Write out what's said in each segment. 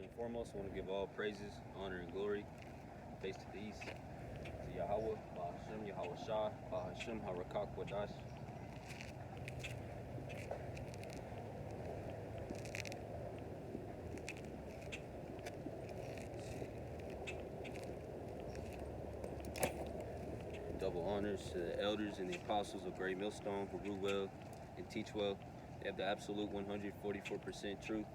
and foremost, I want to give all praises, honor, and glory, face to the east, to Yahweh, Bahashem, Yahweh Shah, Bahashem, Harakak Wadash. Double honors to the elders and the apostles of Great Millstone who rule well and teach well. They have the absolute 144% truth,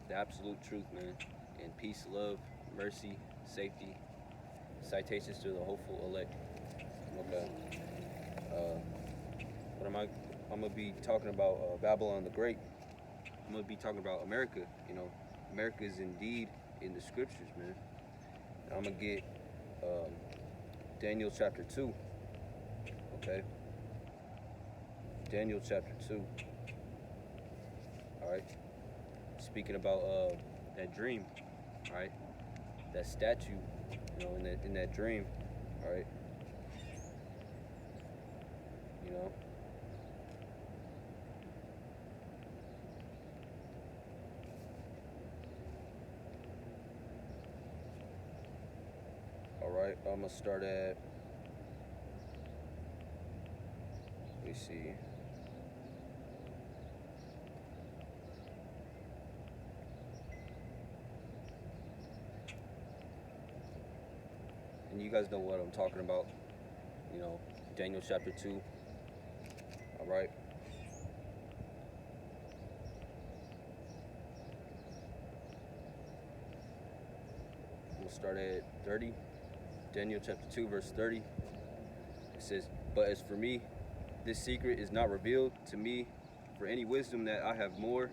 the absolute truth, man. And peace, love, mercy, safety, citations to the hopeful elect. Okay. What am I? I'm gonna be talking about Babylon the Great. I'm gonna be talking about America. America is indeed in the scriptures, man. And I'm gonna get Daniel chapter 2. Okay. Daniel chapter 2. All right. Speaking about that dream. All right. That statue. In that dream. All right. All right. I'm gonna start at. Let me see. And you guys know what I'm talking about. Daniel chapter 2. All right. We'll start at 30. Daniel chapter 2, verse 30. It says, "But as for me, this secret is not revealed to me for any wisdom that I have more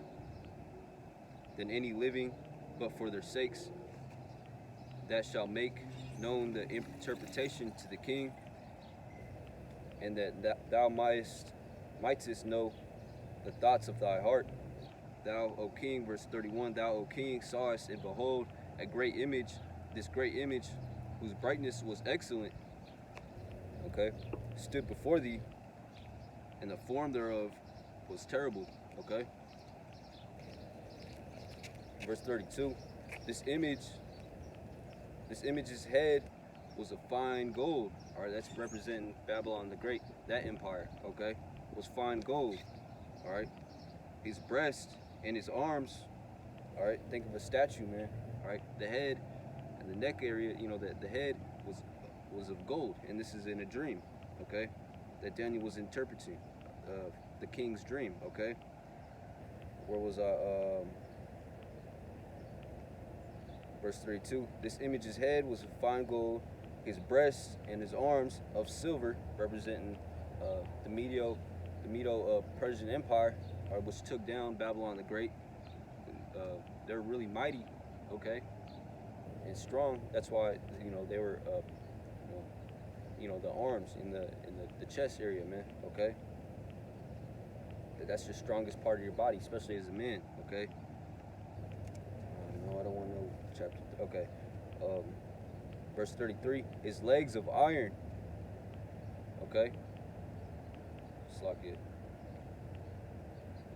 than any living, but for their sakes, that shall make known the interpretation to the king, and that thou mightest know the thoughts of thy heart. Thou, O king," verse 31, "thou, O king, sawest, and behold, a great image, this great image, whose brightness was excellent, okay, stood before thee, and the form thereof was terrible," okay. Verse 32, this image's head was of fine gold. All right, that's representing Babylon the Great, that empire, okay, was fine gold. All right, his breast and his arms, all right, think of a statue, man. All right, the head and the neck area, the head was of gold, and this is in a dream, okay, that Daniel was interpreting, the king's dream, okay. Where was I? Verse 32, this image's head was of fine gold, his breast and his arms of silver, representing the Medo-Persian Empire, which took down Babylon the Great. They're really mighty, okay, and strong. That's why they were, the arms in the chest area, man. Okay, that's the strongest part of your body, especially as a man. Okay. No, I don't want to know chapter. Okay. Verse 33, his legs of iron. Okay. Slack it.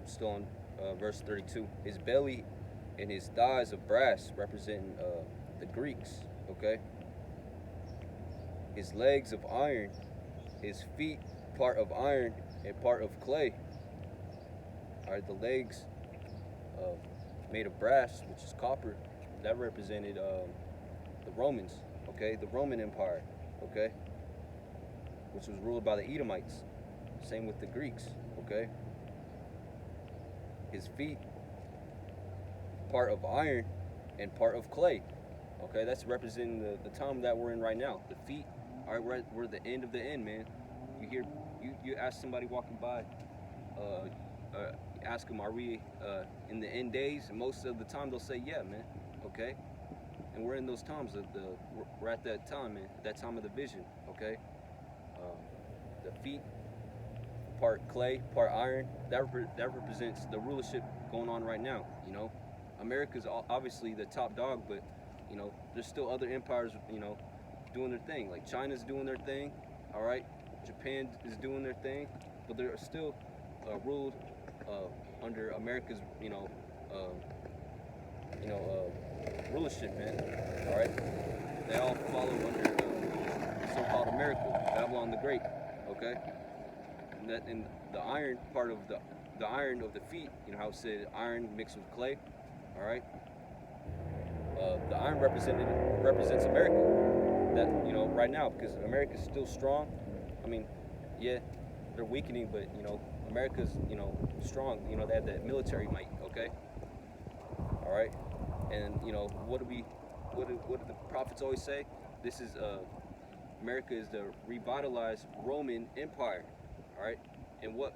I'm still on verse 32. His belly and his thighs of brass, representing the Greeks. Okay. His legs of iron, his feet part of iron and part of clay. All right, the legs made of brass, which is copper, that represented the Romans, okay, the Roman Empire, okay, which was ruled by the Edomites. Same with the Greeks, okay. His feet, part of iron and part of clay, okay. That's representing the time that we're in right now. The feet, all right, we're at the end of the end, man. You ask somebody walking by, ask them, are we in the end days? And most of the time they'll say, yeah, man, okay. And we're in those times. We're at that time, man, that time of the vision, okay. The feet, part clay, part iron, that represents the rulership going on right now. America's obviously the top dog, but there's still other empires, doing their thing. Like China's doing their thing, all right. Japan is doing their thing, but they're still ruled under America's, rulership, man. All right, they all follow under so-called America, Babylon the Great. Okay, and the iron part of the iron of the feet, how it said iron mixed with clay. All right, the iron represents America. That right now, because America's still strong. I mean, yeah, they're weakening, but America's strong. They have that military might. Okay, all right, and what do the prophets always say? This is America is the revitalized Roman Empire. All right, and what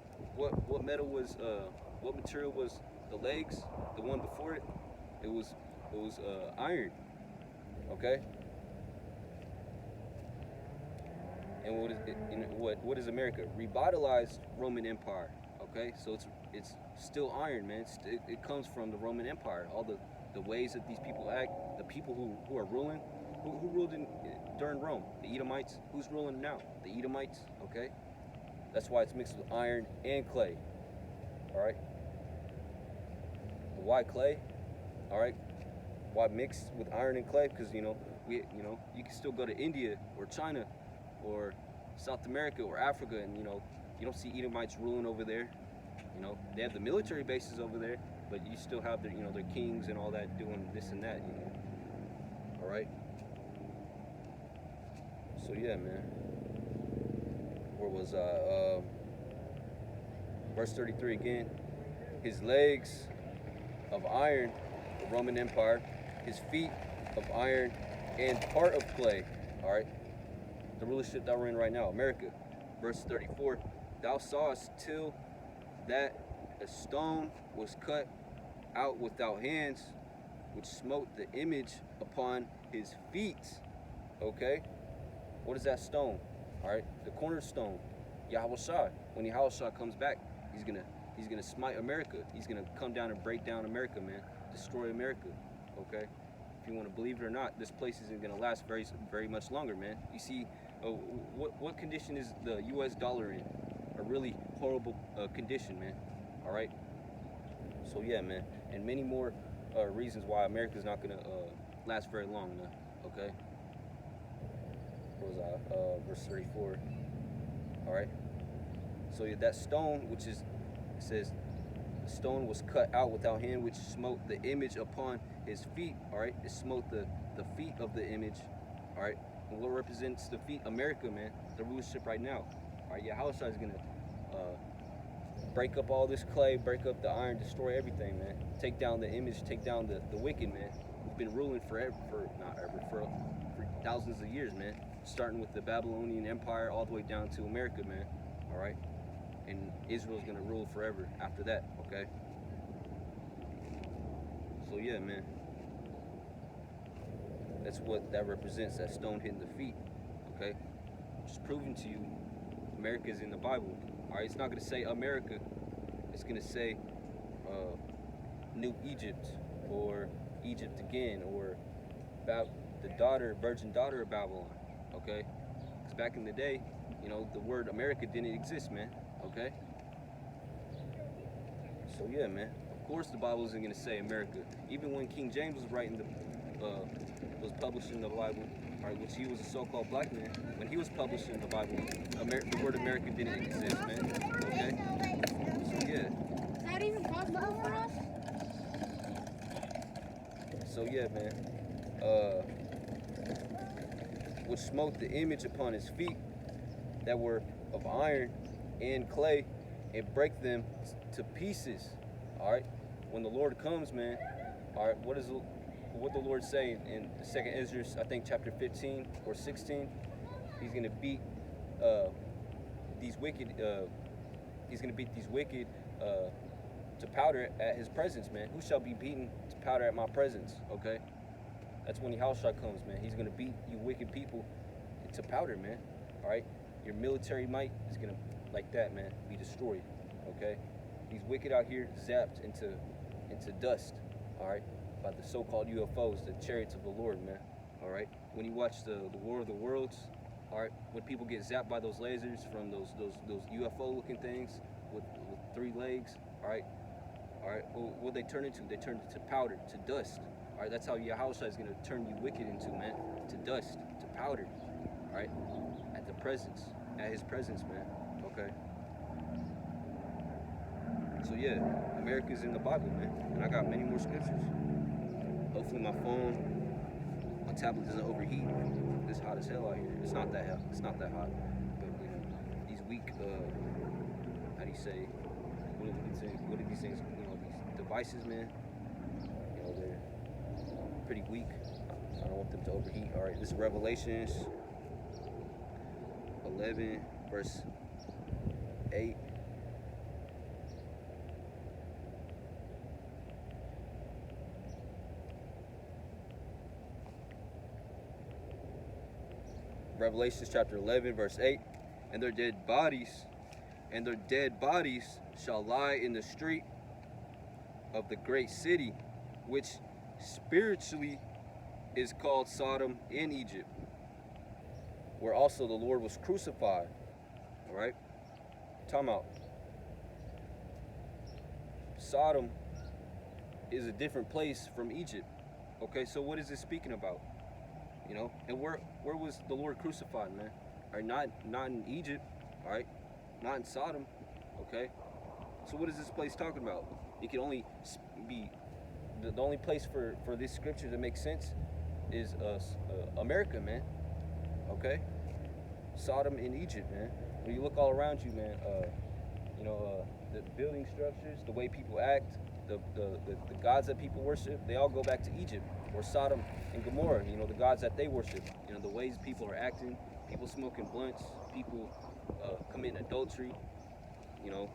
metal was what material was the legs? The one before it, it was iron. Okay. And what is America? Revitalized Roman Empire. Okay, so it's still iron, man. It comes from the Roman Empire. All the ways that these people act, the people who are ruling, who ruled during Rome, the Edomites. Who's ruling now? The Edomites. Okay, that's why it's mixed with iron and clay. All right. Why clay? All right. Why mixed with iron and clay? Because you can still go to India or China or South America or Africa, and you don't see Edomites ruling over there. They have the military bases over there, but you still have their their kings and all that doing this and that. All right. So yeah, man. Where was I? Verse 33 again. His legs of iron, the Roman Empire. His feet of iron and part of clay. All right. The rulership that we're in right now, America. Verse 34, thou sawest till that a stone was cut out without hands, which smote the image upon his feet. Okay? What is that stone? All right, the cornerstone, Yahweh Shai. When Yahweh Shai comes back, he's gonna smite America. He's gonna come down and break down America, man. Destroy America. Okay? If you want to believe it or not, this place isn't gonna last very, very much longer, man. You see, what condition is the U.S. dollar in? A really horrible condition, man. All right. So yeah, man, and many more reasons why America's not gonna last very long, man. Okay. What was I? Verse 34. All right. So yeah, that stone, which is, it says, the stone was cut out without hand, which smote the image upon his feet. All right. It smote the feet of the image. All right. And what represents the feet? America, man. The rulership right now. All right. Yahweh is gonna break up all this clay, break up the iron, destroy everything, man. Take down the image, take down the wicked, man. We've been ruling for thousands of years, man. Starting with the Babylonian Empire all the way down to America, man. All right. And Israel's gonna rule forever after that. Okay. So yeah, man. That's what that represents. That stone hitting the feet. Okay. Just proving to you, America is in the Bible. All right. It's not gonna say America. It's gonna say New Egypt or Egypt again or the virgin daughter of Babylon. Okay. Because back in the day, the word America didn't exist, man. Okay. So yeah, man. Of course, the Bible isn't gonna say America. Even when King James was writing was publishing the Bible, right, which he was a so-called black man. When he was publishing the Bible, the word America didn't exist, man. Okay. So yeah. Is that even possible for us? So yeah, man. Which smote the image upon his feet that were of iron and clay, and break them to pieces. All right. When the Lord comes, man. All right. What the Lord say in 2nd Ezra, I think chapter 15 or 16? He's gonna beat these wicked. He's gonna beat these wicked to powder at his presence, man. Who shall be beaten to powder at my presence? Okay. That's when Yahushua comes, man. He's gonna beat you wicked people to powder, man. All right. Your military might is gonna, like that, man, be destroyed. Okay. These wicked out here zapped into dust. All right. By the so-called UFOs, the chariots of the Lord, man. All right. When you watch the War of the Worlds, all right. When people get zapped by those lasers from those UFO-looking things with 3 legs, all right. All right, well, what they turn into? They turn into powder, to dust. All right, that's how Yahushua is going to turn you wicked into, man, to dust, to powder. All right, at his presence, man. Okay. So yeah, America's in the Bible, man, and I got many more scriptures. Hopefully my tablet doesn't overheat. It's hot as hell out here. It's not that hot. It's not that hot. But you know, these weak, how do you say? What are these things? You know, these devices, man. You know, they're pretty weak. I don't want them to overheat. All right, this is Revelations 11, verse 8. Revelation chapter 11, verse 8. And their dead bodies shall lie in the street of the great city, which spiritually is called Sodom in Egypt, where also the Lord was crucified. All right? Time out. Sodom is a different place from Egypt. Okay, so what is this speaking about? You know, and where was the Lord crucified, man? All right, not in Egypt, all right, not in Sodom, okay. So what is this place talking about? It can only be the only place for this scripture to make sense is America, man. Okay, Sodom in Egypt, man. When you look all around you, man, the building structures, the way people act, the gods that people worship, they all go back to Egypt or Sodom and Gomorrah. You know, the gods that they worship. You know, the ways people are acting, people smoking blunts, people committing adultery. You know,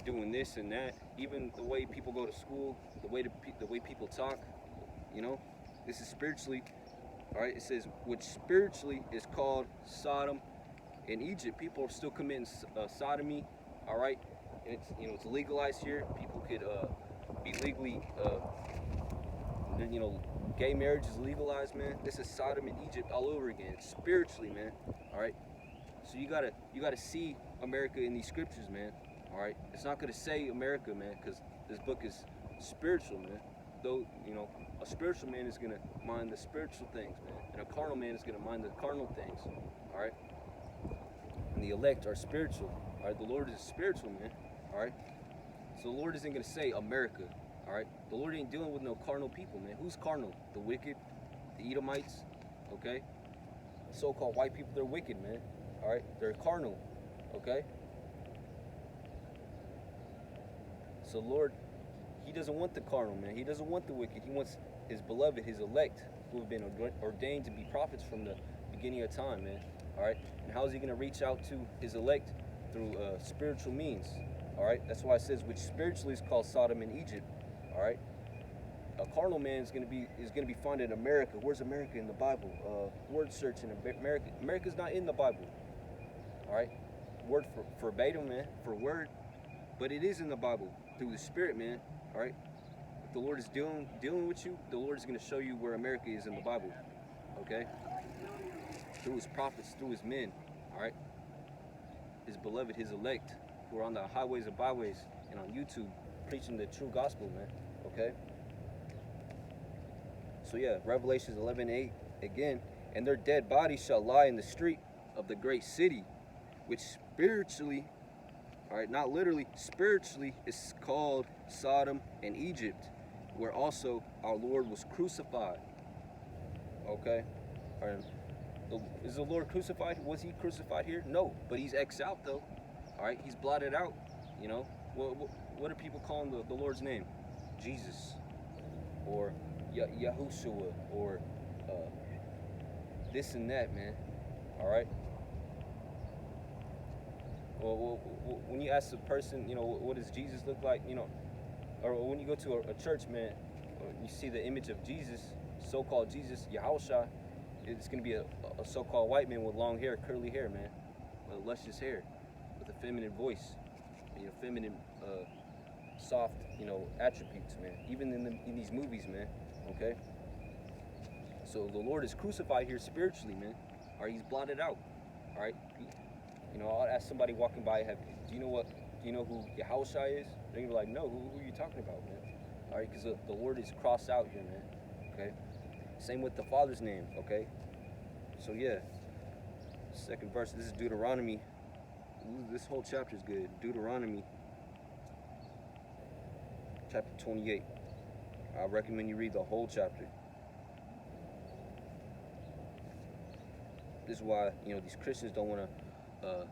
doing this and that. Even the way people go to school, the way people talk. You know, this is spiritually. All right, it says which spiritually is called Sodom in Egypt. People are still committing sodomy. All right, and it's legalized here. People could be legally, gay marriage is legalized, man. This is Sodom in Egypt all over again, spiritually, man. All right, so you gotta see America in these scriptures, man. All right, it's not gonna say America, man, because this book is spiritual, man. Though, a spiritual man is gonna mind the spiritual things, man, and a carnal man is gonna mind the carnal things. All right, and the elect are spiritual. All right, the Lord is spiritual, man. All right, so the Lord isn't gonna say America. All right, the Lord ain't dealing with no carnal people, man. Who's carnal? The wicked, the Edomites. Okay, so-called white people, they're wicked, man. All right, they're carnal. Okay, so Lord, He doesn't want the carnal, man. He doesn't want the wicked. He wants His beloved, His elect, who have been ordained to be prophets from the beginning of time, man. All right, and how is He gonna reach out to His elect? Through spiritual means. All right, that's why it says which spiritually is called Sodom in Egypt. All right, a carnal man is gonna be found in America. Where's America in the Bible? Word search in America. America's not in the Bible. All right, word for verbatim, man, for word, but it is in the Bible through the Spirit, man. All right, if the Lord is dealing with you, the Lord is gonna show you where America is in the Bible. Okay, through His prophets, through His men. All right, His beloved, His elect, who are on the highways and byways and on YouTube preaching the true gospel, man. Okay? So yeah, Revelations 11:8 again. And their dead bodies shall lie in the street of the great city, which spiritually, all right, not literally, spiritually is called Sodom and Egypt, where also our Lord was crucified. Okay? All right. Is the Lord crucified? Was He crucified here? No, but He's X'd out though. All right, He's blotted out. You know, what are people calling the Lord's name? Jesus, or Yahushua, or this and that, man. All right. Well, when you ask a person, what does Jesus look like? Or when you go to a church, man, you see the image of Jesus, so-called Jesus, Yahushua. It's going to be a so-called white man with long hair, curly hair, man, with luscious hair, with a feminine voice, feminine, soft, attributes, man. Even in these movies, man. Okay. So the Lord is crucified here spiritually, man. All right, He's blotted out. All right. I'll ask somebody walking by, do you know who Yahushua is? They're gonna be like, no, who are you talking about, man? All right, because the Lord is crossed out here, man. Okay. Same with the Father's name. Okay. So yeah, second verse. This is Deuteronomy. Ooh, this whole chapter is good. Deuteronomy, chapter 28. I recommend you read the whole chapter. This is why these Christians don't want to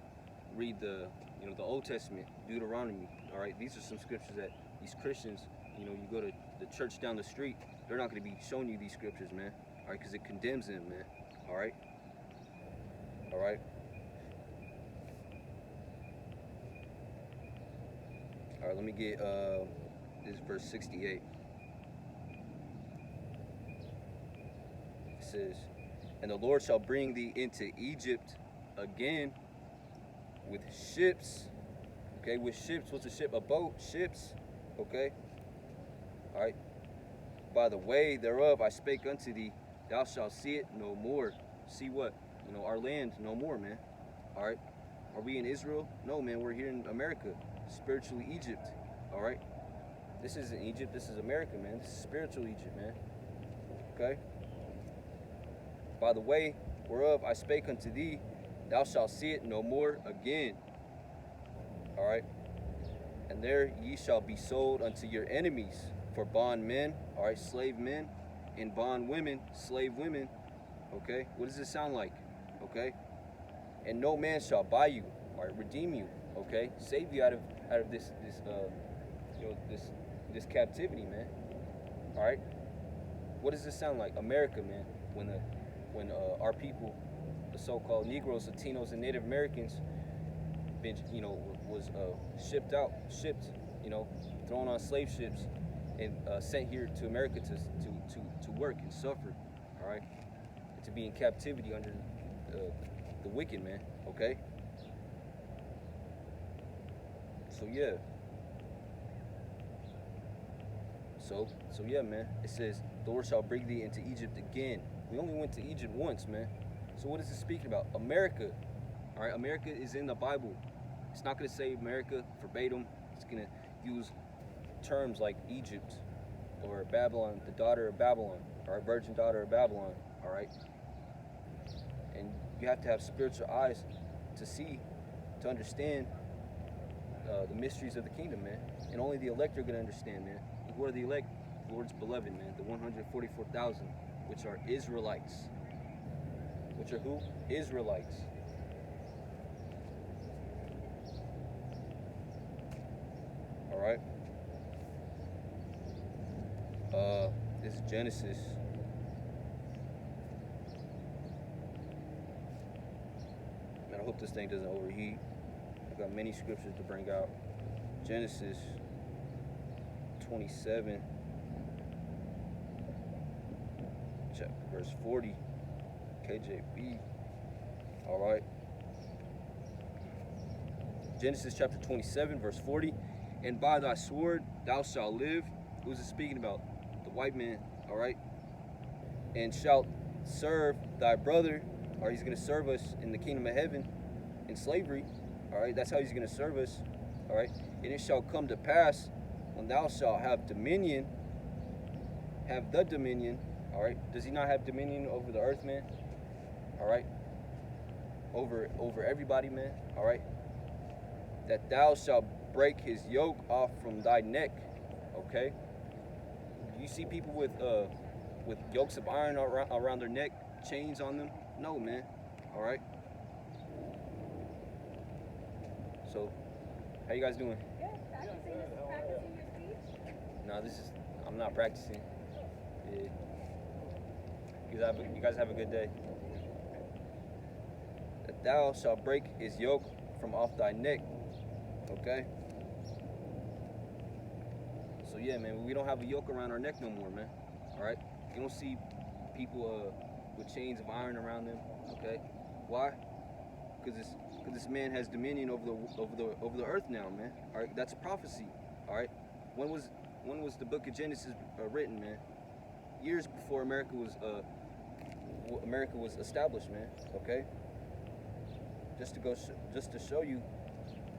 read the the Old Testament, Deuteronomy. All right, these are some scriptures that these Christians, you go to the church down the street, they're not going to be showing you these scriptures, man. All right, because it condemns them, man. All right, all right. All right, let me get this verse 68. It says, "And the Lord shall bring thee into Egypt again with ships." Okay, with ships. What's a ship? A boat. Ships. Okay. All right. "By the way thereof I spake unto thee, thou shalt see it no more." See what? Our land no more, man. All right. Are we in Israel? No, man. We're here in America. Spiritually Egypt. All right. This isn't Egypt. This is America, man. This is spiritual Egypt, man. Okay. "By the way whereof I spake unto thee, thou shalt see it no more again." All right. "And there ye shall be sold unto your enemies for bondmen," all right, slave men, and bond women, slave women. Okay. What does this sound like? Okay. "And no man shall buy you," all right, redeem you. Okay. Save you out of this this captivity, man. All right. What does this sound like? America, man. When our people, the so-called Negroes, Latinos, and Native Americans, been was shipped, thrown on slave ships and sent here to America to work and suffer, all right, and to be in captivity under the wicked, man. Okay. So yeah. So yeah, man. It says, "The Lord shall bring thee into Egypt again." We only went to Egypt once, man. So what is it speaking about? America. All right, America is in the Bible. It's not going to say America verbatim. It's going to use terms like Egypt or Babylon, the daughter of Babylon, or virgin daughter of Babylon. All right. And you have to have spiritual eyes to see, to understand the mysteries of the kingdom, man. And only the elect are going to understand, man. Who are the elect? The Lord's beloved, man. The 144,000, which are Israelites. Which are who? Israelites. All right. This is Genesis. Man, I hope this thing doesn't overheat. I've got many scriptures to bring out. Genesis 27, verse 40, KJV. All right. Genesis chapter 27, verse 40. "And by thy sword thou shalt live." Who's it speaking about? The white man. All right. "And shalt serve thy brother." Or he's going to serve us in the kingdom of heaven in slavery. All right. That's how he's going to serve us. All right. "And it shall come to pass, when thou shalt have dominion," have the dominion. All right. Does he not have dominion over the earth, man? All right. Over everybody, man. All right. "That thou shalt break his yoke off from thy neck." Okay. You see people with yokes of iron around their neck, chains on them? No, man. All right. So, how you guys doing? Practicing your speech? No, I'm not practicing. Yeah. You guys have a good day. "That thou shalt break his yoke from off thy neck." Okay. So yeah, man, we don't have a yoke around our neck no more, man. All right. You don't see people with chains of iron around them. Okay. Why? Because this man has dominion over the earth now, man. All right. That's a prophecy. All right. When was the book of Genesis written, man? Years before America was established, man. Okay. Just to show you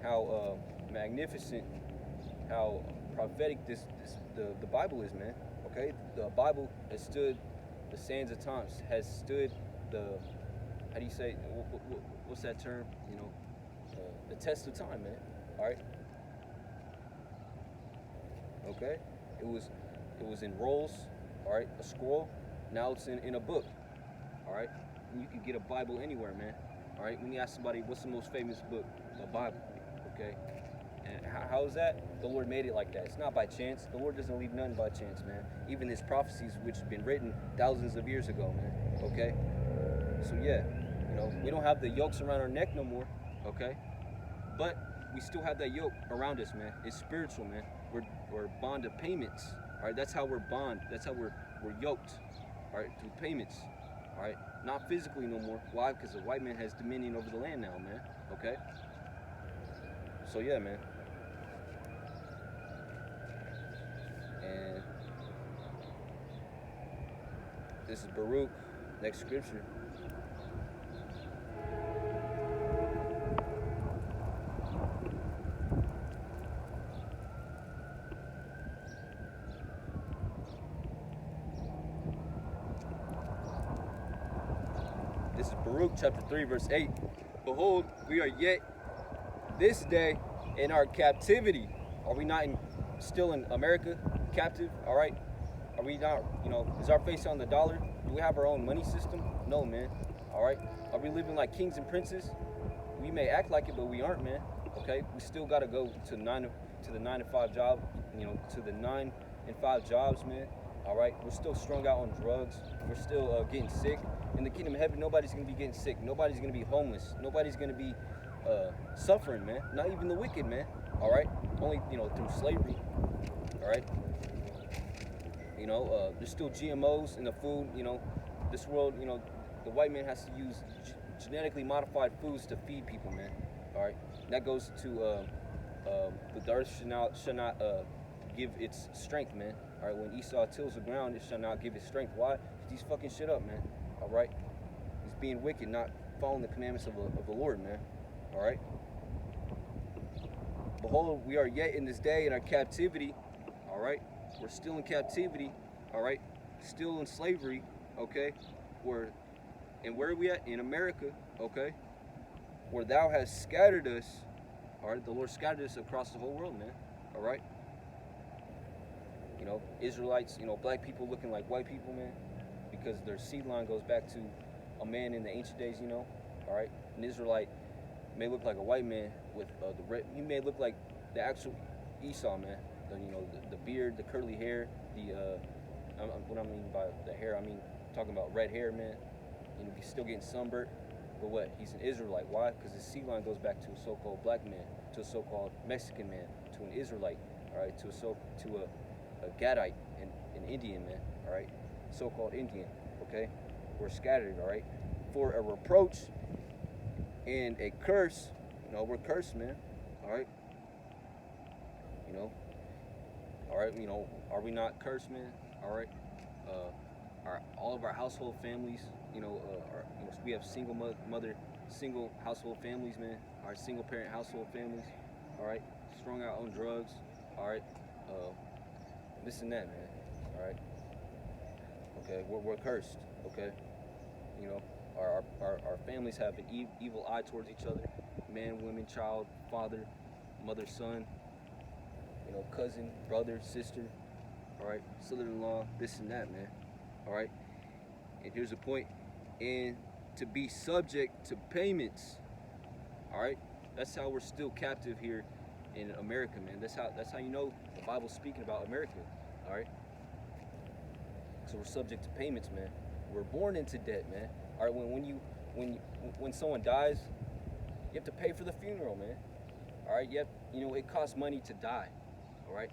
how magnificent, how prophetic the Bible is, man. Okay, the Bible has stood the sands of times, has stood the, how do you say, what's that term? You know, the test of time, man. All right. Okay, it was in rolls. All right, a scroll. Now it's in a book. All right, and you can get a Bible anywhere, man. All right, when you ask somebody what's the most famous book, the Bible. Okay, and how is that? The Lord made it like that. It's not by chance. The Lord doesn't leave nothing by chance, man. Even His prophecies, which have been written thousands of years ago, man. Okay, so yeah, you know, we don't have the yokes around our neck no more. Okay, but we still have that yoke around us, man. It's spiritual, man. We're bond of payments. All right, that's how we're bond. That's how we're yoked. All right, through payments. All right, not physically no more. Why? Because the white man has dominion over the land now, man. Okay. So yeah, man. And this is Baruch. Next scripture. This is Baruch chapter 3, verse 8. Behold, we are yet this day in our captivity. Are we not still in America, captive? All right. Are we not, you know, is our face on the dollar? Do we have our own money system? No, man. All right. Are we living like kings and princes? We may act like it, but we aren't, man. Okay. We still got to go to the 9 to 5 job, you know, to the 9 and 5 jobs, man. All right. We're still strung out on drugs. We're still getting sick. In the kingdom of heaven, nobody's going to be getting sick. Nobody's going to be homeless. Nobody's going to be suffering, man. Not even the wicked, man. All right. Only, you know, through slavery. All right. You know, there's still GMOs in the food. You know, this world, you know, the white man has to use genetically modified foods to feed people, man. All right. And that goes to the earth shall not give its strength, man. All right. When Esau tills the ground, it shall not give its strength. Why? Because he's fucking shit up, man. All right. He's being wicked, not following the commandments of the Lord, man. All right. Behold, we are yet in this day in our captivity. All right. We're still in captivity. All right. Still in slavery. Okay. And where are we at? In America. Okay. Where thou hast scattered us. All right. The Lord scattered us across the whole world, man. All right. You know, Israelites, you know, black people looking like white people, man. Because their seed line goes back to a man in the ancient days, you know. All right. An Israelite may look like a white man with the red. He may look like the actual Esau, man. You know, the beard, the curly hair, what I mean by the hair, I mean talking about red hair, man. You know, he's still getting sunburnt, but what? He's an Israelite. Why? Because his seed line goes back to a so-called black man, to a so-called Mexican man, to an Israelite, all right, to a Gadite, an Indian man, all right, so-called Indian, okay. We're scattered, all right, for a reproach and a curse. You know, we're cursed, man, all right. You know. All right, you know, are we not cursed, man? All right, all of our household families, you know, we have single household families, man. Our single parent household families, all right, strung out on drugs, all right, this and that, man. All right, okay, we're cursed, okay. You know, our families have an evil eye towards each other, man, woman, child, father, mother, son. You know, cousin, brother, sister, all right, son-in-law, this and that, man, all right. And here's the point, and to be subject to payments, all right. That's how we're still captive here in America, man. That's how you know the Bible's speaking about America, all right. So we're subject to payments, man. We're born into debt, man. All right, when someone dies, you have to pay for the funeral, man. All right, you know, it costs money to die. All right,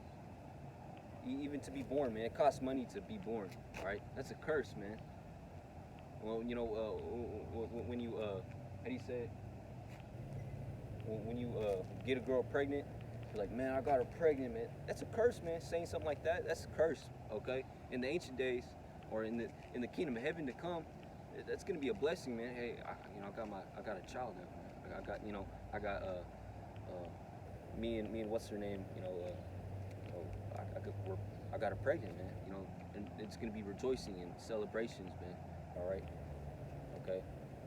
even to be born, man, it costs money to be born. All right, that's a curse, man. Well, you know, when you how do you say it? When you get a girl pregnant, you're like, man, I got her pregnant, man. That's a curse, man. Saying something like that, that's a curse. Okay, in the ancient days, or in the kingdom of heaven to come, that's gonna be a blessing, man. Hey, I got a child now. I got me and what's her name, you know, I got her pregnant, man. You know, and it's gonna be rejoicing and celebrations, man. All right, okay,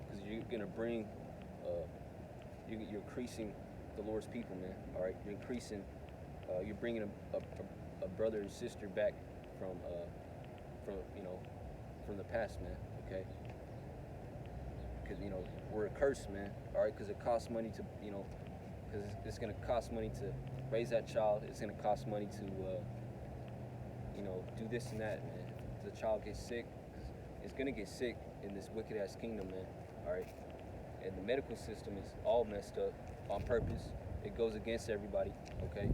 because you're gonna bring, you're increasing the Lord's people, man. All right, you're increasing, you're bringing a brother and sister back from from the past, man. Okay, because we're cursed, man. All right, because it costs money to because it's gonna cost money to raise that child. It's gonna cost money to do this and that, man. If the child gets sick, it's gonna get sick in this wicked ass kingdom, man. All right, and the medical system is all messed up on purpose. It goes against everybody. Okay,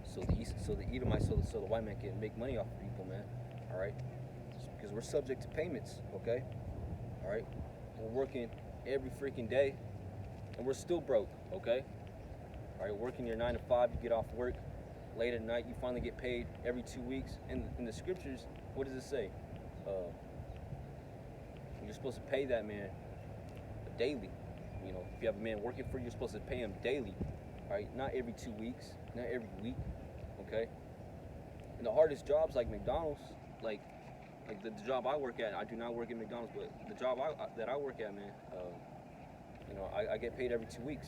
so the Edomites, so the white man can make money off of people, man. All right, because we're subject to payments. Okay, all right, we're working every freaking day, and we're still broke. Okay, all right, working your 9 to 5, you get off work late at night, you finally get paid every 2 weeks. In the scriptures, what does it say? You're supposed to pay that man daily. If you have a man working for you, you're supposed to pay him daily. All right, not every 2 weeks, not every week. Okay. And the hardest jobs like McDonald's, like the job I work at, I do not work at McDonald's, but the job that I work at, man, I get paid every 2 weeks.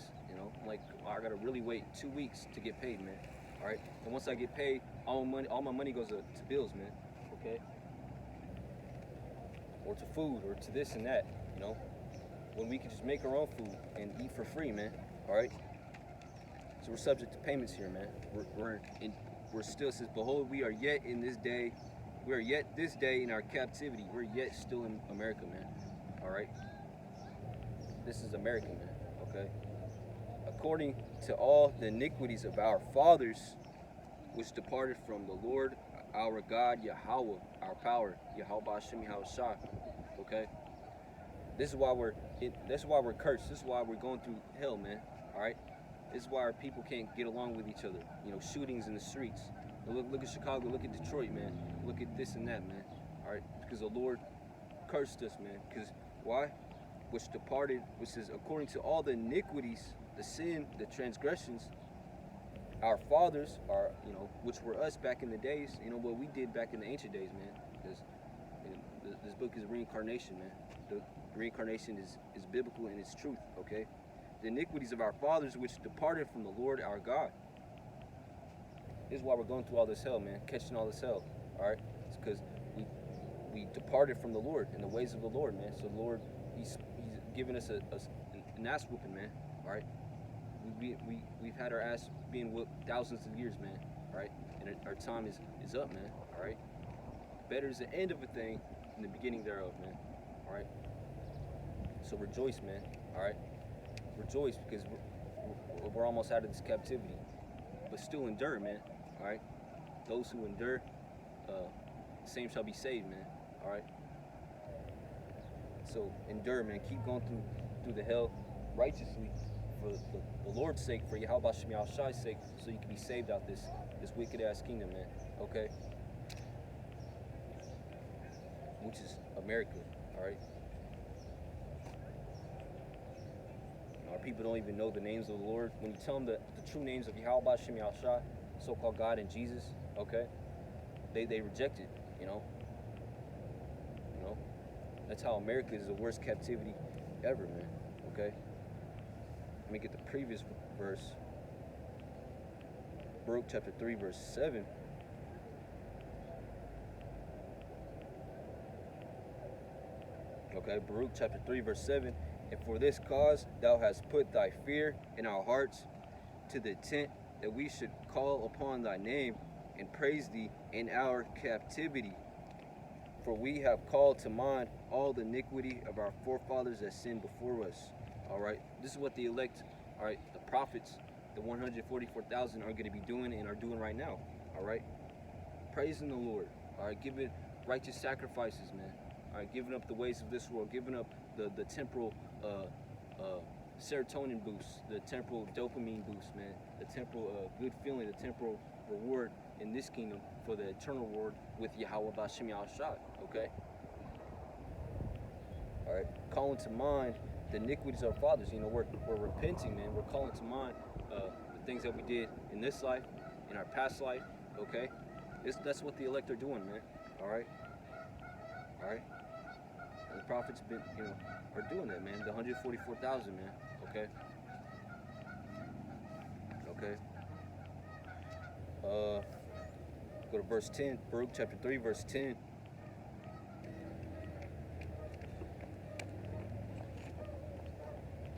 Like I gotta really wait 2 weeks to get paid, man. All right, and once I get paid, all my money goes to bills, man. Okay, or to food, or to this and that. When we can just make our own food and eat for free, man. All right. So we're subject to payments here, man. We're still says, behold, we are yet in this day. We are yet this day in our captivity. We're yet still in America, man. All right. This is America, man. Okay. According to all the iniquities of our fathers, which departed from the Lord our God, Yahweh, our power, Yahweh Hashem Yahushua. Okay. This is why we're cursed. This is why we're going through hell, man. All right. This is why our people can't get along with each other. Shootings in the streets. Look at Chicago. Look at Detroit, man. Look at this and that, man. All right. Because the Lord cursed us, man. Because why? Which departed, which is according to all the iniquities, the sin, the transgressions, our fathers are, which were us back in the days, what we did back in the ancient days, man. Because this book is reincarnation, man. The reincarnation is biblical and it's truth, okay? The iniquities of our fathers, which departed from the Lord our God. This is why we're going through all this hell, man, catching all this hell, all right? It's because we departed from the Lord and the ways of the Lord, man. So the Lord, He's given us an ass whooping, man, all right? We've had our ass being whooped thousands of years, man, all right? And our time is up, man, all right? Better is the end of a thing than the beginning thereof, man, all right? So rejoice, man, all right? Rejoice because we're almost out of this captivity, but still endure, man, all right? Those who endure, same shall be saved, man, all right? So endure, man. Keep going through the hell righteously for the Lord's sake, for Yahweh Shem Yahshua's sake, so you can be saved out this wicked ass kingdom, man. Okay? Which is America, all right? Our people don't even know the names of the Lord. When you tell them the true names of Yahweh Shem Yahshua, so-called God and Jesus, okay? They reject it, That's how America is the worst captivity ever, man. Okay? Let me get the previous verse. Baruch chapter 3, verse 7. Okay, Baruch chapter 3, verse 7. And for this cause thou hast put thy fear in our hearts, to the intent that we should call upon thy name and praise thee in our captivity. For we have called to mind all the iniquity of our forefathers that sinned before us. All right, this is what the elect, all right, the prophets, the 144,000 are going to be doing and are doing right now. All right, praising the Lord. All right, giving righteous sacrifices, man. All right, giving up the ways of this world, giving up the temporal serotonin boost, the temporal dopamine boost, man, the temporal good feeling, the temporal reward in this kingdom for the eternal reward with Yahweh Bashem Yahushua, okay? All right, calling to mind the iniquities of our fathers. We're repenting, man. We're calling to mind the things that we did in this life, in our past life, okay? That's what the elect are doing, man. All right? All right? And the prophets been, are doing that, man. The 144,000, man. Okay? Okay? Go to verse 10, Baruch chapter 3, verse 10.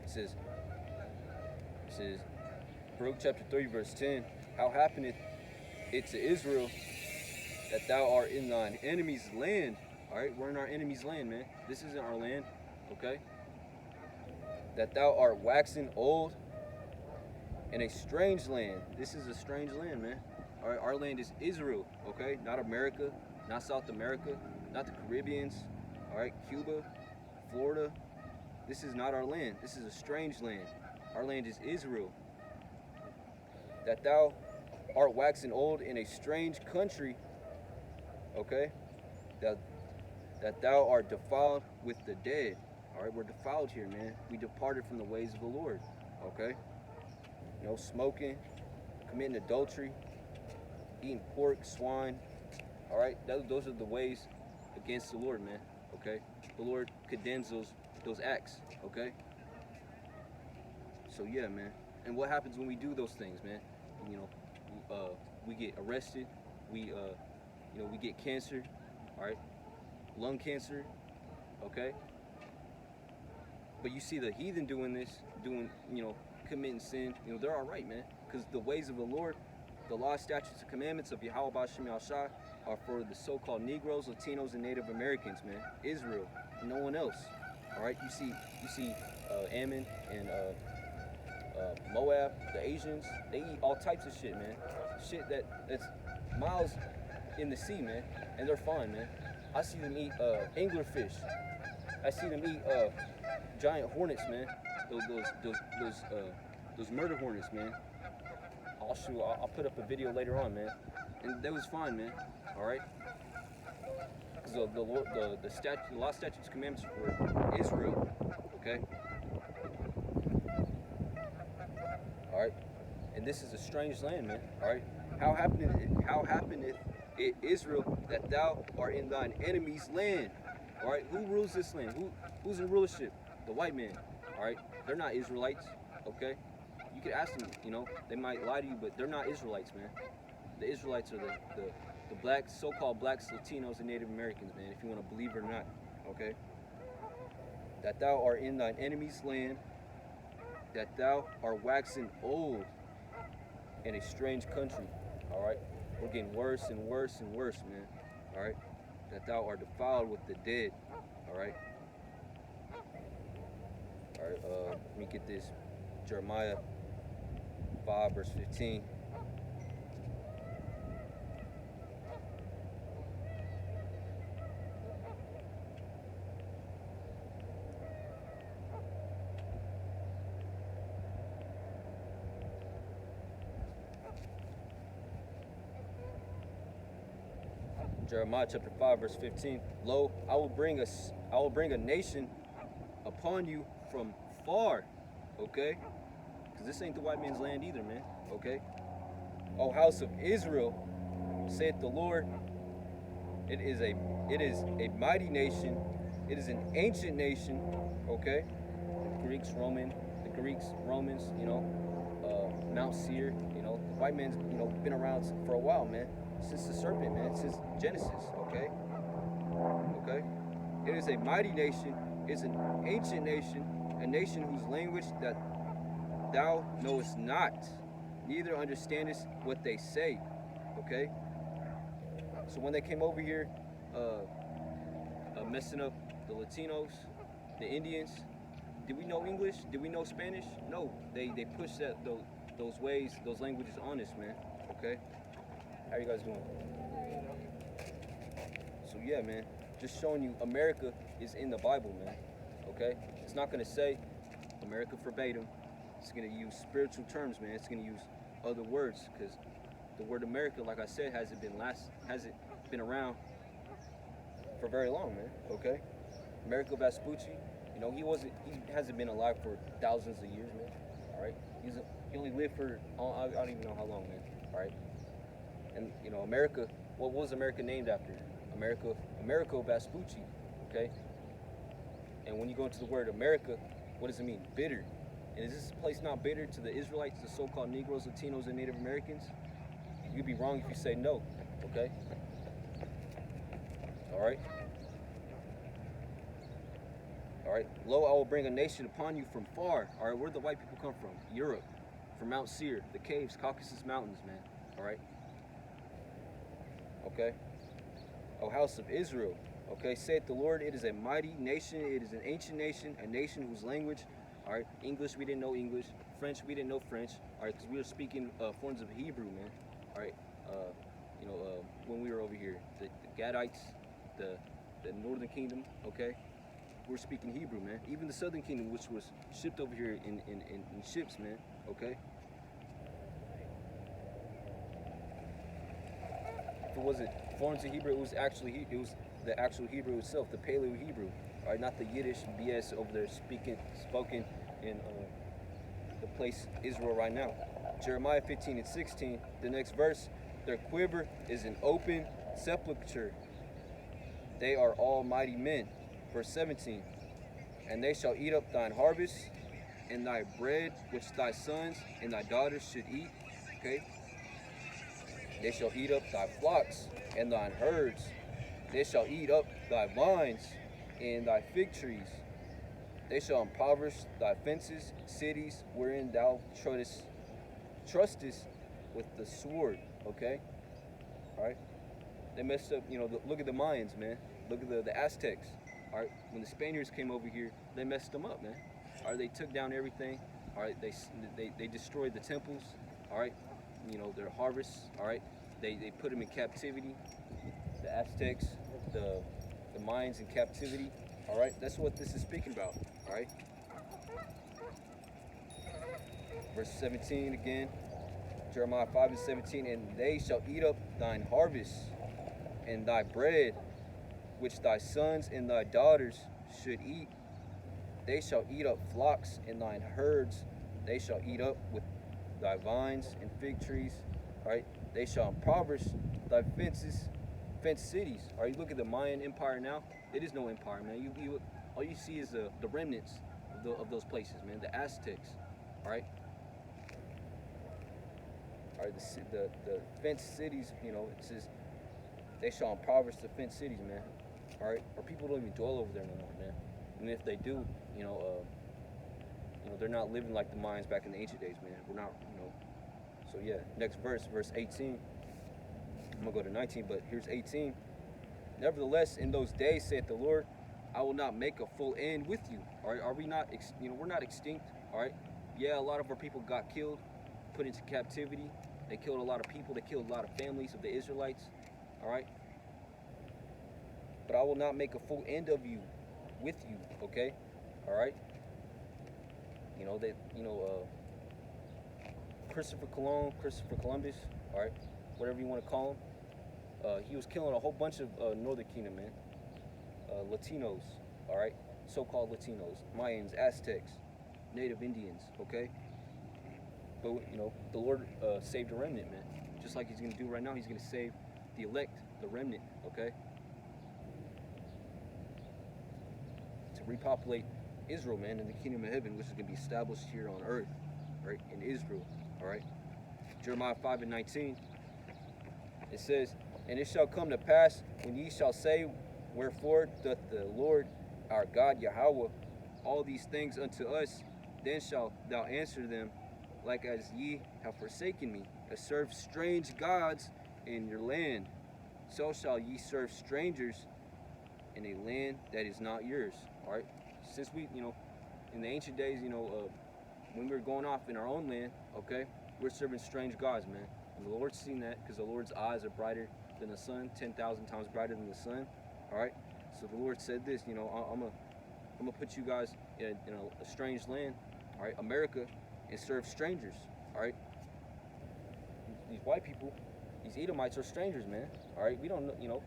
It says, Baruch chapter 3, verse 10, how happeneth it to Israel that thou art in thine enemy's land? All right, we're in our enemy's land, man. This isn't our land, okay? That thou art waxing old in a strange land. This is a strange land, man. All right, our land is Israel, okay? Not America, not South America, not the Caribbeans, all right? Cuba, Florida. This is not our land. This is a strange land. Our land is Israel. That thou art waxing old in a strange country, okay? That thou art defiled with the dead. All right, we're defiled here, man. We departed from the ways of the Lord, okay? Smoking, committing adultery, eating pork, swine. All right, those are the ways against the Lord, man, okay? The Lord condemns those acts, okay? So yeah, man. And what happens when we do those things, man? We get arrested. We get cancer, all right? Lung cancer, okay? But you see the heathen doing this, committing sin, they're all right, man. Because the ways of the Lord, the law, statutes, and commandments of Yahweh B'Shem Yahshua are for the so-called Negroes, Latinos, and Native Americans, man. Israel, no one else. All right, you see Ammon and Moab, the Asians, they eat all types of shit, man. Shit that's miles in the sea, man, and they're fine, man. I see them eat anglerfish. I see them eat giant hornets, man. Those murder hornets, man. I'll put up a video later on, man. And that was fine, man. All right. Because the law, statutes, commandments for Israel. Okay. All right. And this is a strange land, man. All right. How happeneth it Israel that thou art in thine enemy's land? All right. Who rules this land? Who's in rulership? The white man. All right. They're not Israelites. Okay. You could ask them. They might lie to you, but they're not Israelites, man. The Israelites are the blacks, so-called blacks, Latinos, and Native Americans, man. If you want to believe it or not. Okay. That thou art in thine enemy's land. That thou art waxing old in a strange country. All right. We're getting worse and worse and worse, man. All right. That thou art defiled with the dead. All right. All right. Let me get this. Jeremiah 5, verse 15. Jeremiah chapter 5, verse 15. Lo, I will bring a nation upon you from far. Okay? Because this ain't the white man's land either, man. Okay? O house of Israel, saith the Lord, it is a mighty nation. It is an ancient nation. Okay? The Greeks, Romans, Mount Seir, the white man's, been around for a while, man. Since the serpent, man, since Genesis, okay? Okay? It is a mighty nation, it's an ancient nation, a nation whose language that thou knowest not, neither understandest what they say, okay? So when they came over here, messing up the Latinos, the Indians, did we know English? Did we know Spanish? No, they pushed those ways, those languages on us, man, okay? How you guys doing? So yeah, man, just showing you America is in the Bible, man. Okay? It's not gonna say America verbatim. It's gonna use spiritual terms, man. It's gonna use other words, because the word America, like I said, hasn't been around for very long, man. Okay? Americo Vespucci, he hasn't been alive for thousands of years, man. All right? He only lived for I don't even know how long, man. All right? And America, what was America named after? Americo Vespucci, okay? And when you go into the word America, what does it mean? Bitter. And is this place not bitter to the Israelites, the so-called Negroes, Latinos, and Native Americans? You'd be wrong if you say no, okay? All right? All right? Lo, I will bring a nation upon you from far. All right, where do the white people come from? Europe, from Mount Seir, the caves, Caucasus Mountains, man. All right? Okay? O house of Israel, okay? Saith the Lord, it is a mighty nation. It is an ancient nation, a nation whose language, all right, English, we didn't know English. French, we didn't know French. All right, because we were speaking forms of Hebrew, man. All right, when we were over here, the Gadites, the Northern Kingdom, okay? We're speaking Hebrew, man. Even the Southern Kingdom, which was shipped over here in ships, man, okay? If it wasn't forms of Hebrew, it was the actual Hebrew itself, the Paleo Hebrew. All right, not the Yiddish BS over there spoken in the place Israel right now. Jeremiah 15:16, the next verse, their quiver is an open sepulchre. They are all mighty men. Verse 17, and they shall eat up thine harvest and thy bread, which thy sons and thy daughters should eat. Okay? They shall eat up thy flocks and thine herds. They shall eat up thy vines and thy fig trees. They shall impoverish thy fences, cities wherein thou trustest with the sword. Okay? All right? They messed up, look at the Mayans, man. Look at the Aztecs. All right? When the Spaniards came over here, they messed them up, man. All right? They took down everything. All right? They destroyed the temples. All right? Their harvests. All right? They put them in captivity. The Aztecs, the Mayans in captivity. All right? That's what this is speaking about. All right? Verse 17 again. Jeremiah 5:17, and they shall eat up thine harvest and thy bread, which thy sons and thy daughters should eat. They shall eat up flocks and thine herds. They shall eat up with thy vines and fig trees. All right. They shall impoverish thy fenced cities. All right. You look at the Mayan Empire now. It is no empire, man. You all you see is the remnants of those places, man. The Aztecs. All right. All right. The fenced cities. It says they shall impoverish the fenced cities, man. All right. Or people don't even dwell over there no more, man. And if they do, they're not living like the Mayans back in the ancient days, man. We're not, So yeah, next verse 18. I'm gonna go to 19, but here's 18. Nevertheless, in those days, saith the Lord, I will not make a full end with you. All right, are we not? We're not extinct. All right. Yeah, a lot of our people got killed, put into captivity. They killed a lot of people. They killed a lot of families of the Israelites. All right. But I will not make a full end of you, with you. Okay. All right. Christopher Columbus, all right, whatever you want to call him, he was killing a whole bunch of Northern Kingdom, man, Latinos, all right, so-called Latinos, Mayans, Aztecs, Native Indians, okay? But, the Lord saved a remnant, man. Just like he's going to do right now, he's going to save the elect, the remnant, okay? To repopulate Israel, man, in the kingdom of heaven, which is going to be established here on earth, right, in Israel, all right? Jeremiah 5:19, it says, and it shall come to pass, when ye shall say, wherefore doth the Lord our God Yahweh all these things unto us, then shalt thou answer them, like as ye have forsaken me, to serve strange gods in your land. So shall ye serve strangers in a land that is not yours, all right? Since we, in the ancient days, when we were going off in our own land, okay, we're serving strange gods, man. And the Lord's seen that because the Lord's eyes are brighter than the sun, 10,000 times brighter than the sun, all right? So the Lord said this, I'm gonna put you guys in a strange land, all right, America, and serve strangers, all right? These white people, these Edomites are strangers, man, all right? We don't know,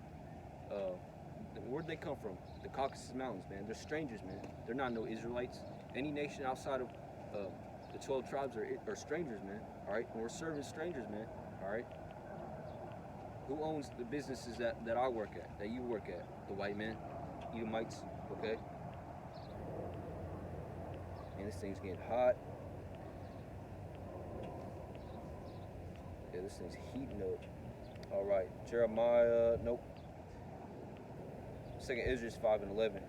where'd they come from? The Caucasus Mountains, man. They're strangers, man. They're not no Israelites. Any nation outside of the 12 tribes are strangers, man. All right? And we're serving strangers, man. All right? Who owns the businesses that I work at, that you work at? The white man, Edomites, okay? And this thing's getting hot. Yeah, this thing's heating up. All right, Jeremiah, nope. 2 Ezra 5:11.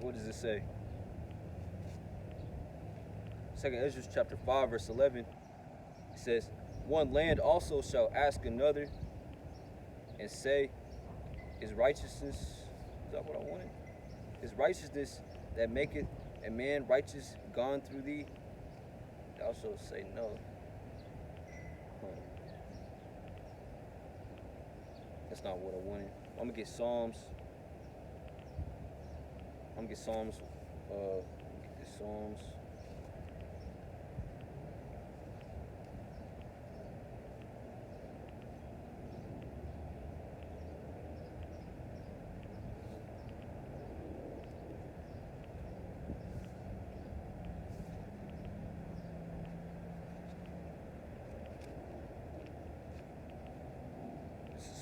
What does it say? 2 Ezra chapter 5, verse 11. It says, one land also shall ask another and say, is righteousness, is that what I wanted? Is righteousness that maketh a man righteous gone through thee? Thou shalt say no. That's not what I wanted. I'm gonna get Psalms. Psalms.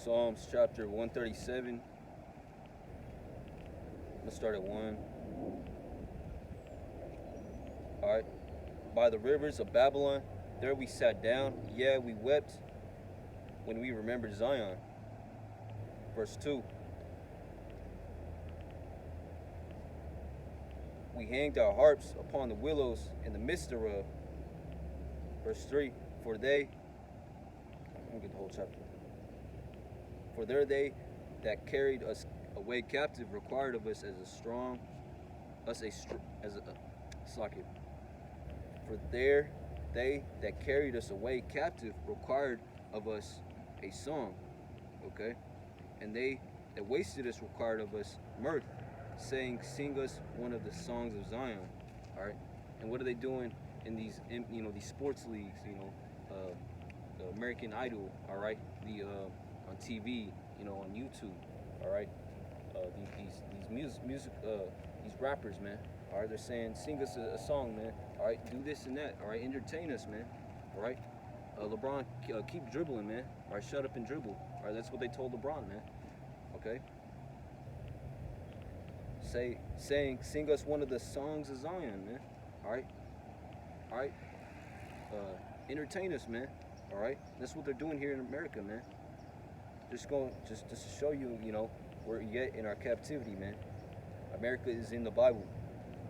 Psalms chapter 137. Let's start at 1. Alright. By the rivers of Babylon, there we sat down. Yeah, we wept when we remembered Zion. Verse 2. We hanged our harps upon the willows in the midst thereof. Verse 3. For they, I'm going to get the whole chapter. For there they that carried us away captive required of us as a strong, For there they that carried us away captive required of us a song, okay? And they that wasted us required of us mirth, saying, sing us one of the songs of Zion, all right? And what are they doing in these, these sports leagues, the American Idol, all right? On TV, on YouTube, all right. These rappers, man. All right, they're saying, sing us a song, man. All right, do this and that. All right, entertain us, man. All right. LeBron, keep dribbling, man. All right, shut up and dribble. All right, that's what they told LeBron, man. Okay. Sing us one of the songs of Zion, man. All right. All right. Entertain us, man. All right. That's what they're doing here in America, man. Just to show you, we're yet in our captivity, man. America is in the Bible.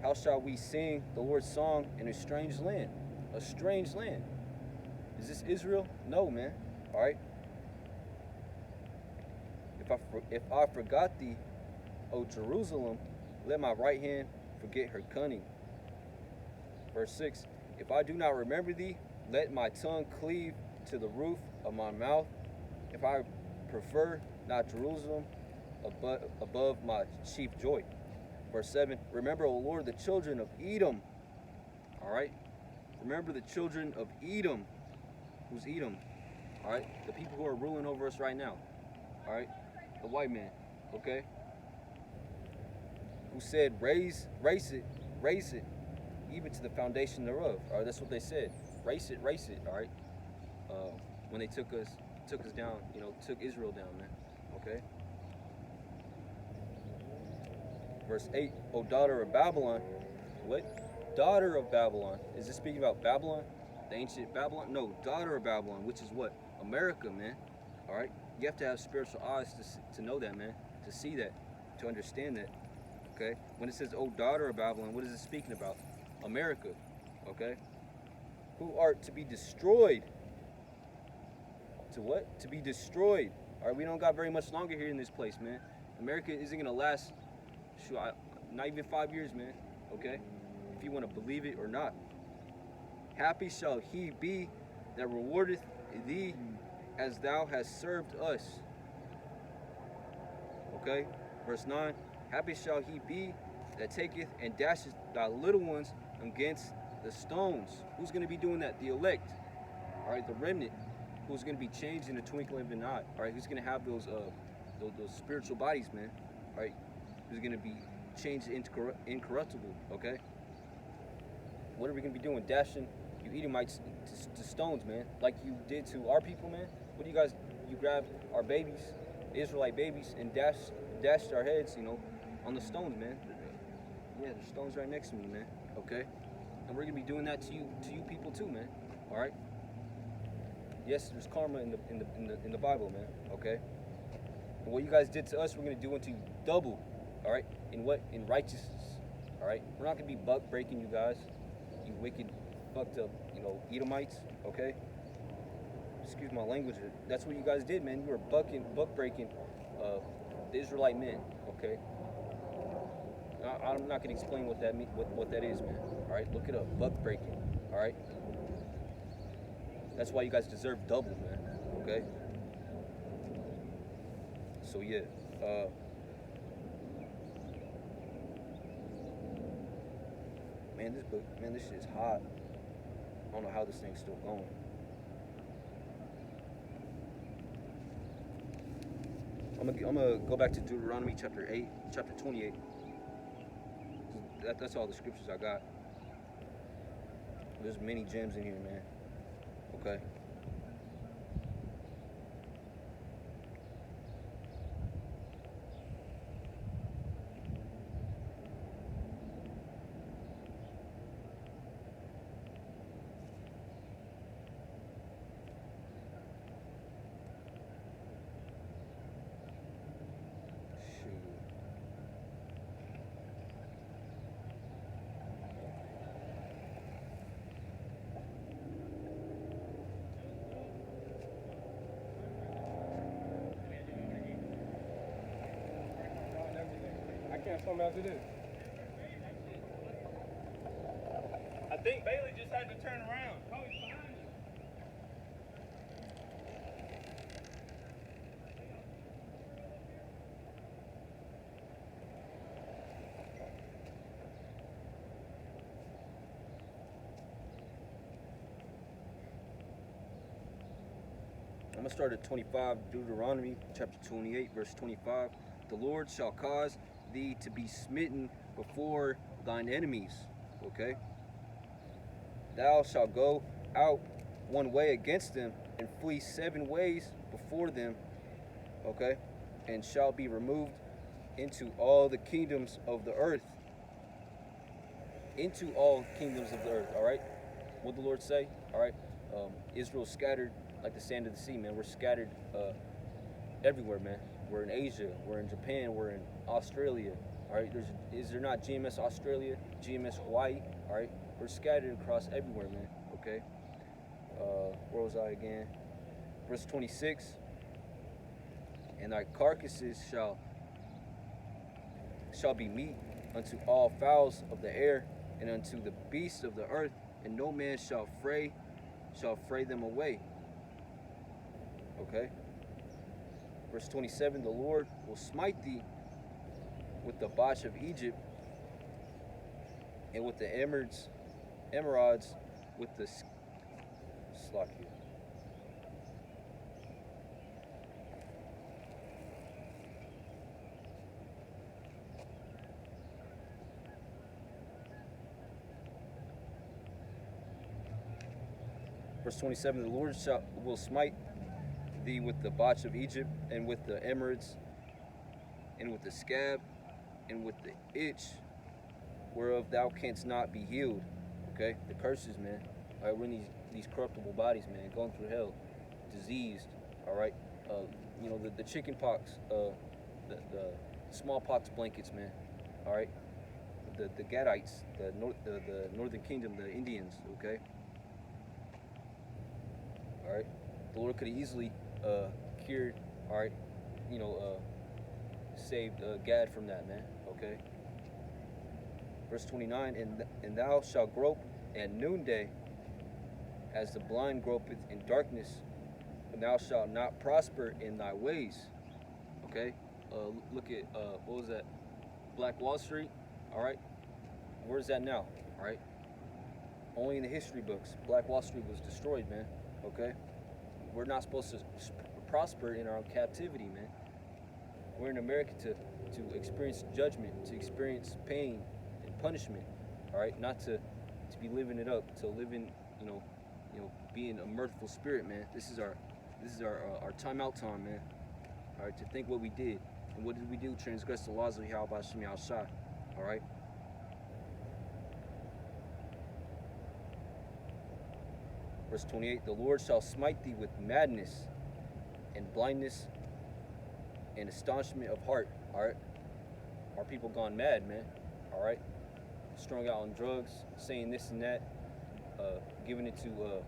How shall we sing the Lord's song in a strange land? A strange land. Is this Israel? No, man. All right. If I forgot thee, O Jerusalem, let my right hand forget her cunning. Verse 6. If I do not remember thee, let my tongue cleave to the roof of my mouth. If I prefer not Jerusalem above my chief joy. Verse 7, remember, O Lord, the children of Edom. All right? Remember the children of Edom. Who's Edom? All right? The people who are ruling over us right now. All right? The white man. Okay? Who said, raise it, even to the foundation thereof. All right? That's what they said. Raise it. All right? When they took us down, took Israel down, man. Okay? Verse 8, O daughter of Babylon. What? Daughter of Babylon. Is this speaking about Babylon? The ancient Babylon? No, daughter of Babylon, which is what? America, man. All right? You have to have spiritual eyes to know that, man. To see that. To understand that. Okay? When it says, O daughter of Babylon, what is it speaking about? America. Okay? Who art to be destroyed. To what? To be destroyed. All right, we don't got very much longer here in this place, man. America isn't going to last, not even 5 years, man. Okay? If you want to believe it or not. Happy shall he be that rewardeth thee as thou hast served us. Okay? Verse 9. Happy shall he be that taketh and dasheth thy little ones against the stones. Who's going to be doing that? The elect. All right, the remnant. Who's going to be changed in the twinkling of an eye. All right, who's going to have those spiritual bodies, man. All right, who's going to be changed into incorruptible, okay? What are we gonna be doing? Dashing you Edomites to stones, man, like you did to our people, man. What do you guys? You grabbed our babies, Israelite babies, and dashed our heads, on the stones, man. Yeah, there's stones right next to me, man. Okay, and we're gonna be doing that to you people too, man. All right. Yes, there's karma in the Bible, man. Okay. And what you guys did to us, we're gonna do unto you double. All right. In what? In righteousness. All right. We're not gonna be buck breaking you guys. You wicked, fucked up, Edomites. Okay. Excuse my language. That's what you guys did, man. You were buck breaking the Israelite men. Okay. I'm not gonna explain what that what that is, man. All right. Look it up. Buck breaking. All right. That's why you guys deserve double, man. Okay. So yeah. Man, this shit is hot. I don't know how this thing's still going. I'm gonna go back to Deuteronomy chapter 28. That's all the scriptures I got. There's many gems in here, man. Okay. Something after this. I think Bailey just had to turn around. Cody's behind you. I'm gonna start at 25, Deuteronomy chapter 28, verse 25. The Lord shall cause thee to be smitten before thine enemies. Okay. Thou shalt go out one way against them and flee 7 ways before them. Okay. And shall be removed into all the kingdoms of the earth. Into all kingdoms of the earth. All right. What the Lord say? All right. Israel scattered like the sand of the sea, man. We're scattered everywhere, man. We're in Asia, we're in Japan, we're in Australia. All right, is there not GMS Australia, GMS Hawaii? All right, we're scattered across everywhere, man. Okay. Where was I again? Verse 26. And thy carcasses shall be meat unto all fowls of the air and unto the beasts of the earth, and no man shall fray them away. Okay. Verse 27, the Lord will smite thee with the Botch of Egypt and with the emerods with the Slakia. Verse 27, the Lord will smite thee with the Botch of Egypt, and with the emerods, and with the scab, and with the itch, whereof thou canst not be healed. Okay, the curses, man. All right, we're in these corruptible bodies, man, going through hell, diseased. All right, the chicken pox, the smallpox blankets, man. All right, the Gadites, the Northern Kingdom, the Indians. Okay. All right, the Lord could have easily cured, all right, saved Gad from that, man. Okay. Verse 29, and thou shalt grope at noonday, as the blind gropeth in darkness, and thou shalt not prosper in thy ways. Okay. Look at what was that? Black Wall Street. All right. Where's that now? All right. Only in the history books. Black Wall Street was destroyed, man. Okay. We're not supposed to prosper in our captivity, man. We're in America to experience judgment, to experience pain and punishment. All right, not to be living it up, to living, being a mirthful spirit, man. This is our timeout time, man. All right, to think what we did. And what did we do? Transgress the laws of Yahweh Hashem Yahushua. All right? Verse 28, the Lord shall smite thee with madness and blindness and astonishment of heart. All right? Our people gone mad, man. All right? Strung out on drugs, saying this and that, giving it to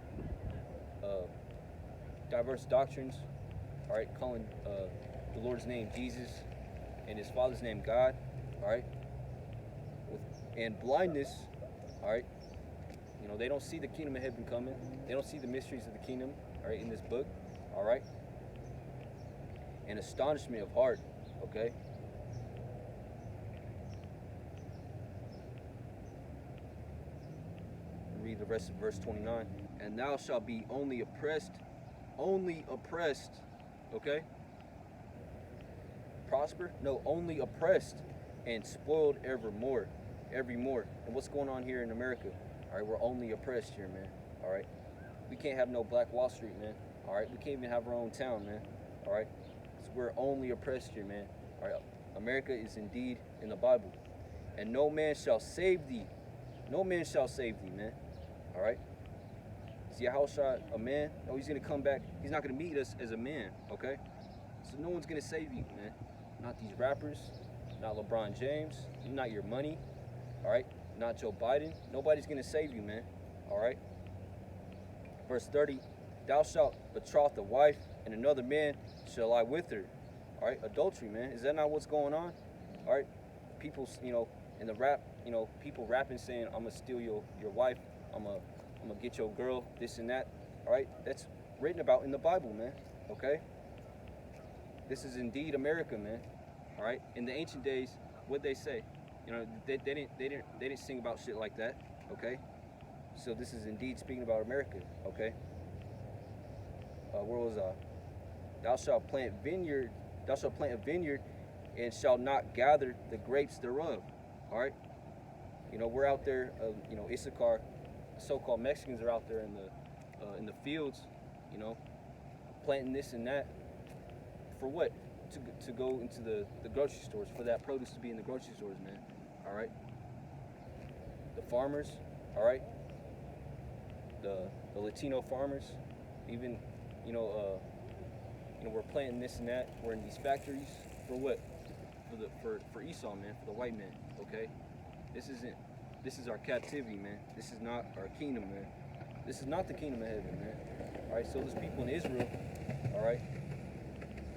diverse doctrines. All right? Calling the Lord's name Jesus and his Father's name God. All right? And blindness. All right? They don't see the kingdom of heaven coming. They don't see the mysteries of the kingdom, all right, in this book, all right? And astonishment of heart, okay? Read the rest of verse 29. And thou shalt be only oppressed, okay? Prosper? No, only oppressed and spoiled evermore. And what's going on here in America? All right, we're only oppressed here, man. All right, we can't have no Black Wall Street, man. All right, we can't even have our own town, man. All right, so we're only oppressed here, man. All right, America is indeed in the Bible, and no man shall save thee. No man shall save thee, man. All right. Is Yahushua a man? No, he's gonna come back. He's not gonna meet us as a man, okay? So no one's gonna save you, man. Not these rappers, not LeBron James, not your money. All right. Not Joe Biden. Nobody's going to save you, man. All right? Verse 30, thou shalt betroth a wife, and another man shall lie with her. All right? Adultery, man. Is that not what's going on? All right? People, in the rap, people rapping saying, I'm going to steal your wife. I'm going to get your girl, this and that. All right? That's written about in the Bible, man. Okay? This is indeed America, man. All right? In the ancient days, what'd they say? They didn't sing about shit like that, okay? So this is indeed speaking about America, okay? Where was I? Thou shalt plant a vineyard, and shalt not gather the grapes thereof. All right? We're out there. Issachar, so-called Mexicans are out there in the fields, planting this and that. For what? To go into the grocery stores, for that produce to be in the grocery stores, man. All right. The farmers, all right. The Latino farmers, even we're planting this and that. We're in these factories for what? For Esau, man, for the white man. Okay. This is our captivity, man. This is not our kingdom, man. This is not the kingdom of heaven, man. All right. So there's people in Israel, all right,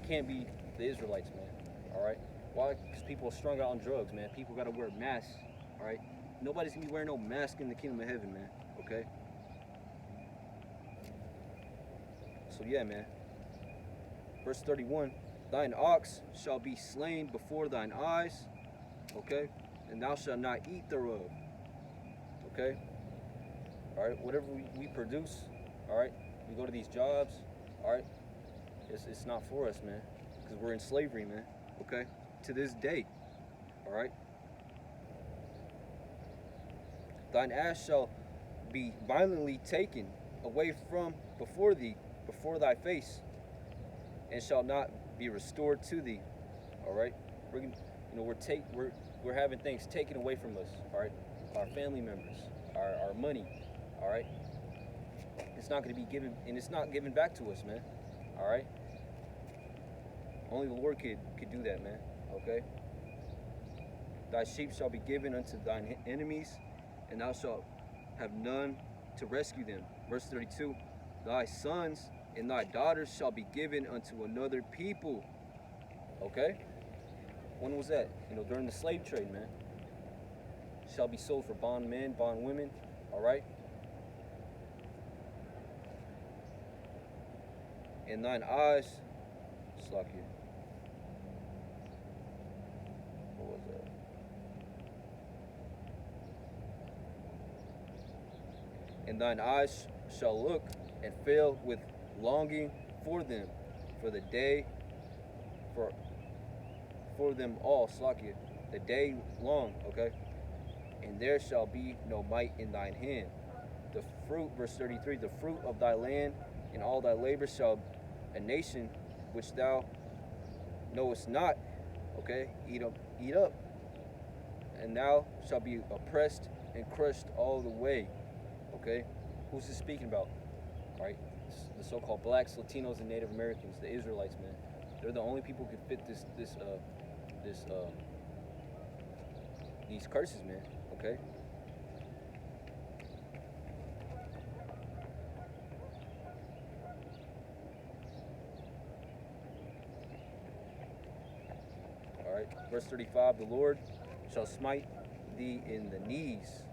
can't be the Israelites, man. All right. Why? Because people are strung out on drugs, man. People got to wear masks. All right. Nobody's gonna be wearing no mask in the kingdom of heaven, man. Okay. So yeah, man. Verse 31. Thine ox shall be slain before thine eyes. Okay. And thou shalt not eat thereof. Okay. All right. Whatever we produce. All right. We go to these jobs. All right. It's not for us, man. Because we're in slavery, man. Okay. To this day. All right. Thine ass shall be violently taken away from before thee, before thy face, and shall not be restored to thee. All right. We're having things taken away from us. All right. Our family members, our money. All right. It's not going to be given, and it's not given back to us, man. All right. Only the Lord could do that, man. Okay. Thy sheep shall be given unto thine enemies, and thou shalt have none to rescue them. Verse 32, thy sons and thy daughters shall be given unto another people. Okay? When was that? During the slave trade, man. Shall be sold for bondmen, bondwomen. All right? And thine eyes, slack you. What was that? And thine eyes shall look and fail with longing for them, for the day, for them all, Slakia, the day long, okay? And there shall be no might in thine hand. The fruit, verse 33, the fruit of thy land and all thy labor shall a nation which thou knowest not, okay, eat up. And thou shalt be oppressed and crushed all the way, okay? Who's this speaking about? All right, the so-called blacks, Latinos, and Native Americans, the Israelites, man. They're the only people who can fit these curses, man. Okay. All right. Verse 35: the Lord shall smite thee in the knees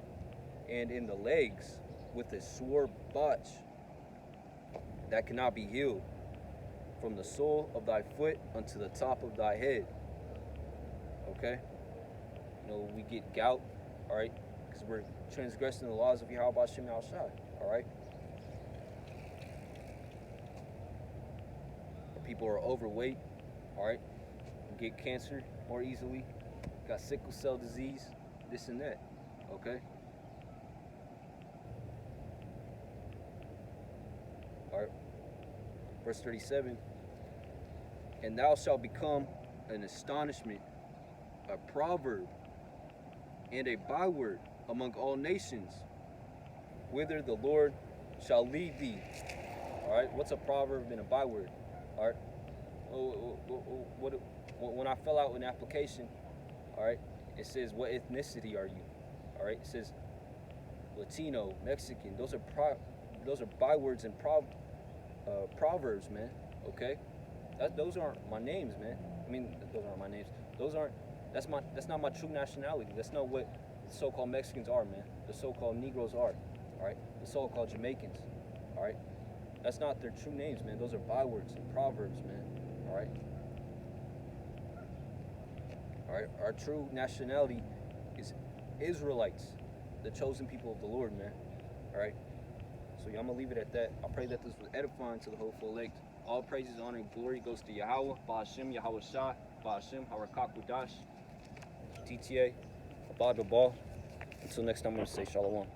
and in the legs with a sore botch that cannot be healed, from the sole of thy foot unto the top of thy head. Okay? You know, we get gout, all right? Because we're transgressing the laws of Yahweh Hashem Al Shai, all right? People are overweight, all right? Get cancer more easily, got sickle cell disease, this and that, okay? All right. Verse 37, and thou shalt become an astonishment, a proverb, and a byword among all nations, whither the Lord shall lead thee. All right, what's a proverb and a byword? All right, when I fill out an application, all right, it says, what ethnicity are you? All right, it says Latino, Mexican. Those are bywords and proverbs, man. Okay, those aren't my names, man. I mean, those aren't my names. That's not my true nationality. That's not what the so-called Mexicans are, man. The so-called Negroes are, all right. The so-called Jamaicans, all right. That's not their true names, man. Those are bywords and proverbs, man. All right. All right. Our true nationality is Israelites, the chosen people of the Lord, man. All right. So yeah, I'm gonna leave it at that. I pray that this was edifying to the hopeful elect. All praises, honor, and glory goes to Yahweh, Ba'ashem, Yahweh Shah, Ba'ashem, Harakak Wadash, TTA, Abad Babal. Until next time, I'm gonna say Shalom.